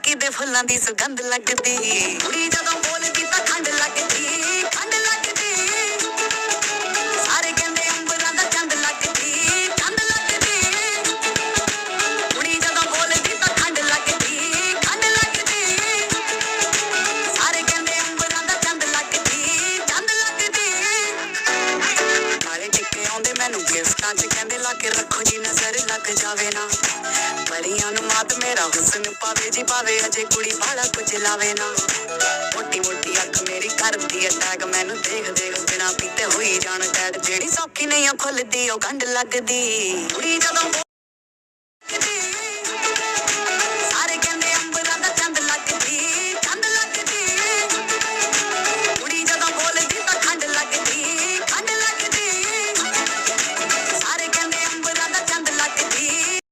ਚੌਂਕੀ ਦੇ ਫੁੱਲਾਂ ਦੀ ਸੁਗੰਧ ਲੱਗਦੀ। ਕੁੜੀ ਜਦੋਂ ਬੋਲਦੀ ਤਾਂ ਖੰਡ ਲੱਗਦੀ, ਖੰਡ ਲੱਗਦੀ। ਸਾਰੇ ਕਹਿੰਦੇ ਅੰਬਰਾਂ ਦਾ ਚੰਦ ਲੱਗਦੀ, ਚੰਦ ਲੱਗਦੀ। ਕੁੜੀ ਜਦੋਂ ਬੋਲਦੀ ਤਾਂ ਖੰਡ ਲੱਗਦੀ, ਖੰਡ ਲੱਗਦੀ। ਸਾਰੇ ਕਹਿੰਦੇ ਅੰਬਰਾਂ ਦਾ ਚੰਦ ਲੱਗਦੀ, ਚੰਦ ਲੱਗਦੀ। ਨਾਲੇ ਟਿੱਕੇ ਆਉਂਦੇ ਮੈਨੂੰ ਗਿਫਟਾਂ ਚ ਕਹਿੰਦੇ ਲਾ ਕੇ ਰੱਖੋ ਜੀ ਨਜ਼ਰ ਲੱਗ ਜਾਵੇ ਨਾ। ਪਰੀਆਂ ਨੂੰ ਮਾਤ ਮੇਰਾ ਹੁਸਨ ਪਾਵੇ ਜੀ ਪਾਵੇ, ਅਜੇ ਕੁੜੀ ਵਾਲਾ ਕੁਝ ਲਾਵੇ ਨਾ। ਮੋਟੀ ਮੋਟੀ ਅੱਖ ਮੇਰੀ ਕਰਦੀ ਅਟੈਕ, ਮੈਨੂੰ ਦੇਖ ਦੇਖ ਬਿਨਾ ਪੀਤੇ ਹੋਈ ਜਾਣ ਟੈਡ। ਜਿਹੜੀ ਸੌਖੀ ਨਹੀਂ ਉਹ ਖੁੱਲਦੀ ਉਹ ਗੰਢ ਲੱਗਦੀ। ਕੁੜੀ ਜਦੋਂ